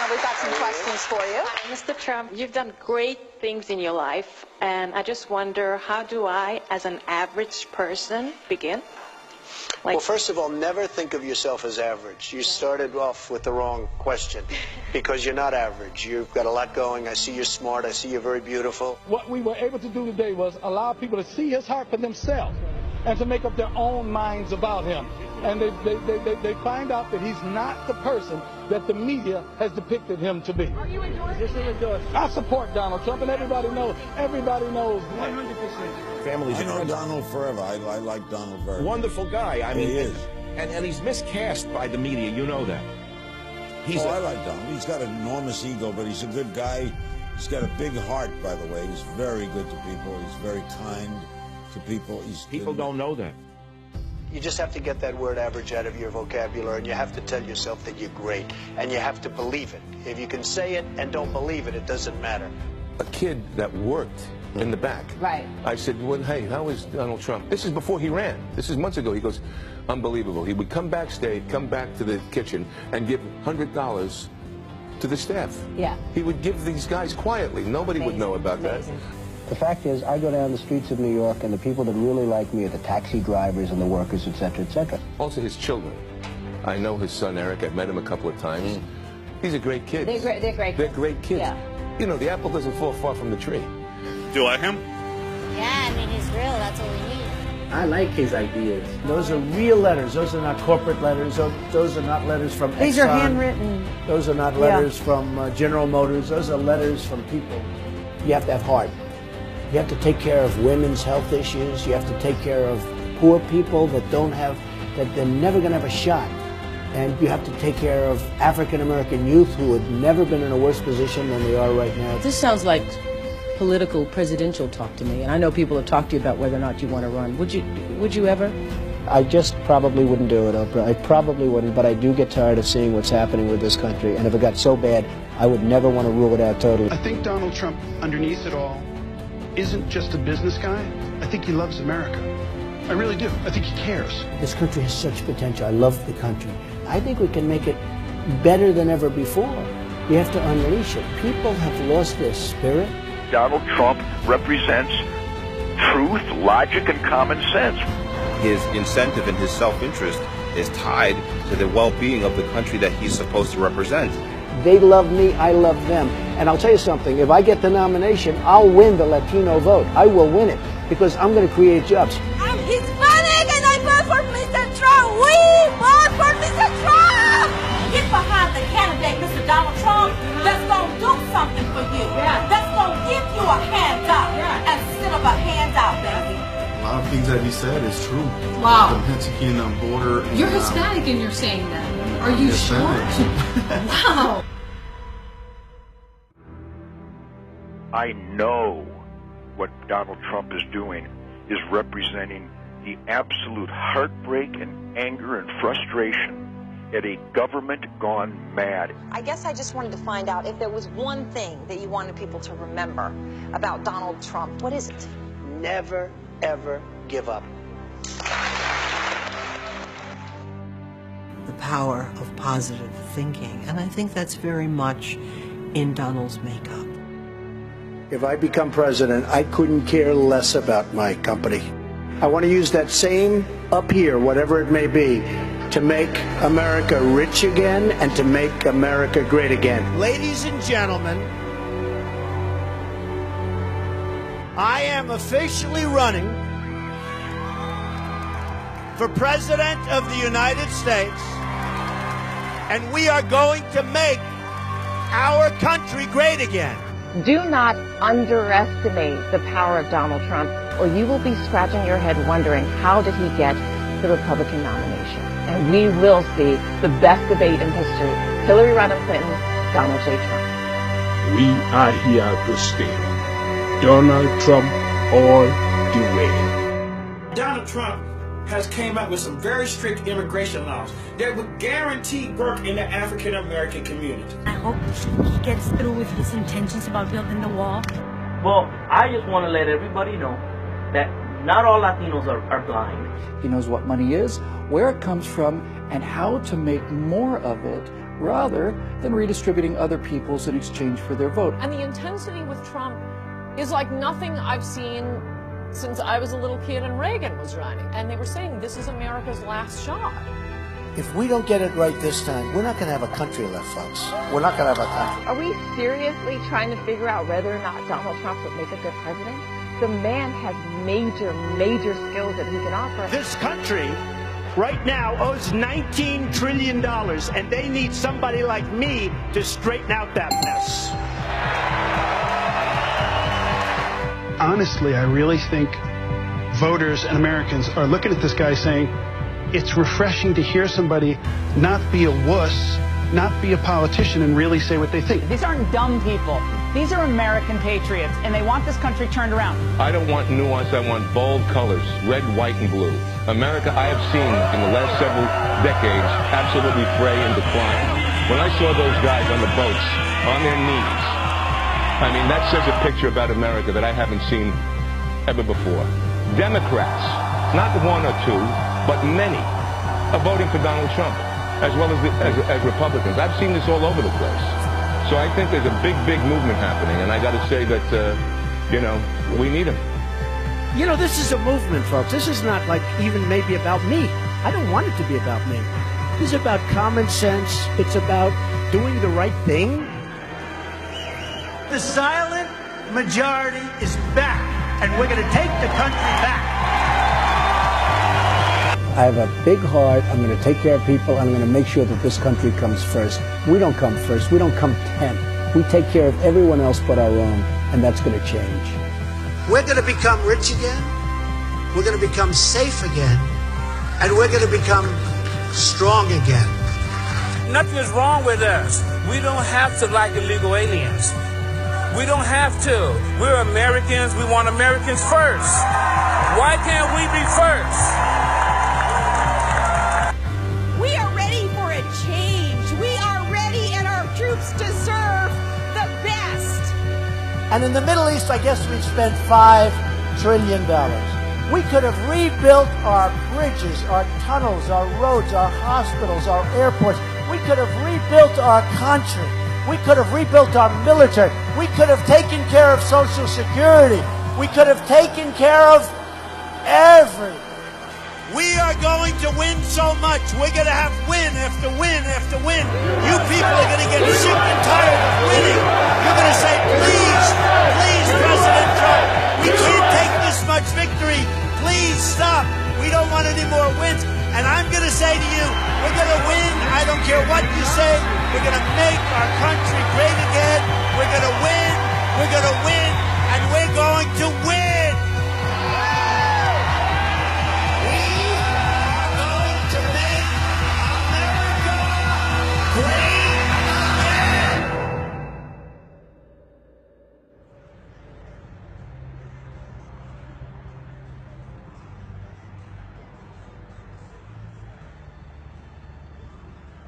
we've got some questions for you. Hi, Mr. Trump, you've done great things in your life, and I just wonder, how do I, as an average person, begin? Well, first of all, never think of yourself as average. You started off with the wrong question, because you're not average. You've got a lot going. I see you're smart. I see you're very beautiful. What we were able to do today was allow people to see his heart for themselves and to make up their own minds about him. And they find out that he's not the person that the media has depicted him to be. Are you endorsing? I support Donald Trump, and everybody knows. Everybody knows. 100%. Families. I know Donald forever. I like Donald very much. Wonderful guy. I mean, he is. And he's miscast by the media. You know that. I like Donald. He's got an enormous ego, but he's a good guy. He's got a big heart, by the way. He's very good to people. He's very kind to people. People don't know that. You just have to get that word average out of your vocabulary, and you have to tell yourself that you're great, and you have to believe it. If you can say it and don't believe it, it doesn't matter. A kid that worked in the back. Right. I said, well, hey, how is Donald Trump? This is before he ran. This is months ago. He goes, unbelievable. He would come backstage, come back to the kitchen, and give $100 to the staff. Yeah. He would give these guys quietly. Nobody would know about that. The fact is, I go down the streets of New York, and the people that really like me are the taxi drivers and the workers, etc., etc. Also his children. I know his son, Eric. I've met him a couple of times. He's a great kid. They're great kids. They're great kids. Yeah. You know, the apple doesn't fall far from the tree. Do you like him? Yeah, I mean, he's real. That's what we need. I like his ideas. Those are real letters. Those are not corporate letters. Those are not letters from Exxon. These are handwritten. Those are not letters from General Motors. Those are letters from people. You have to have heart. You have to take care of women's health issues. You have to take care of poor people that don't have, that they're never going to have a shot. And you have to take care of African-American youth who have never been in a worse position than they are right now. This sounds like political presidential talk to me, and I know people have talked to you about whether or not you want to run. Would you ever? I just probably wouldn't do it, Oprah. I probably wouldn't, but I do get tired of seeing what's happening with this country. And if it got so bad, I would never want to rule it out totally. I think Donald Trump, underneath it all, isn't just a business guy. I think he loves America. I really do. I think he cares. This country has such potential. I love the country. I think we can make it better than ever before. We have to unleash it. People have lost their spirit. Donald Trump represents truth, logic, and common sense. His incentive and his self-interest is tied to the well-being of the country that he's supposed to represent. They love me, I love them. And I'll tell you something, if I get the nomination, I'll win the Latino vote. I will win it, because I'm going to create jobs. I'm Hispanic and I vote for Mr. Trump. We vote for Mr. Trump. Get behind the candidate, Mr. Donald Trump, that's going to do something for you. Yeah. That's going to give you a handout instead of a handout, baby. A lot of things that he said is true. Wow. The Mexican border. You're Hispanic and you're saying that. Are you sure? Wow. I know what Donald Trump is doing is representing the absolute heartbreak and anger and frustration at a government gone mad. I guess I just wanted to find out if there was one thing that you wanted people to remember about Donald Trump. What is it? Never, ever give up. The power of positive thinking, and I think that's very much in Donald's makeup. If I become president, I couldn't care less about my company. I want to use that same up here, whatever it may be, to make America rich again and to make America great again. Ladies and gentlemen, I am officially running for President of the United States, and we are going to make our country great again. Do not underestimate the power of Donald Trump, or you will be scratching your head wondering, how did he get the Republican nomination? And we will see the best debate in history. Hillary Rodham Clinton, Donald J. Trump. We are here to stay. Donald Trump all the way. Donald Trump has came up with some very strict immigration laws that would guarantee work in the African-American community. I hope he gets through with his intentions about building the wall. Well, I just want to let everybody know that not all Latinos are blind. He knows what money is, where it comes from, and how to make more of it rather than redistributing other people's in exchange for their vote. And the intensity with Trump is like nothing I've seen since I was a little kid and Reagan was running. And they were saying this is America's last shot. If we don't get it right this time, we're not going to have a country left, folks. We're not going to have a country. Are we seriously trying to figure out whether or not Donald Trump would make a good president? The man has major skills that he can offer. This country right now owes $19 trillion, and they need somebody like me to straighten out that mess. Honestly, I really think voters and Americans are looking at this guy saying, it's refreshing to hear somebody not be a wuss, not be a politician, and really say what they think. These aren't dumb people. These are American patriots, and they want this country turned around. I don't want nuance. I want bold colors, red, white, and blue. America, I have seen in the last several decades, absolutely fray and decline. When I saw those guys on the boats, on their knees, I mean, that says a picture about America that I haven't seen ever before. Democrats, not one or two, but many, are voting for Donald Trump, as well as Republicans. I've seen this all over the place. So I think there's a big movement happening, and I got to say that, you know, we need him. You know, this is a movement, folks. This is not like even maybe about me. I don't want it to be about me. This is about common sense. It's about doing the right thing. The silent majority is back, and we're going to take the country back. I have a big heart. I'm going to take care of people. I'm going to make sure that this country comes first. We don't come first. We don't come 10th. We take care of everyone else but our own, and that's going to change. We're going to become rich again. We're going to become safe again. And we're going to become strong again. Nothing is wrong with us. We don't have to like illegal aliens. We don't have to. We're Americans. We want Americans first. Why can't we be first? We are ready for a change. We are ready, and our troops deserve the best. And in the Middle East, I guess we've spent $5 trillion. We could have rebuilt our bridges, our tunnels, our roads, our hospitals, our airports. We could have rebuilt our country. We could have rebuilt our military. We could have taken care of Social Security. We could have taken care of everything. We are going to win so much. We're going to have win after win after win. You people are going to get sick and tired of winning. You're going to say, please, please, President Trump, we can't take this much victory. Please stop. We don't want any more wins. And I'm going to say to you, we're going to win. I don't care what you say. We're going to make our country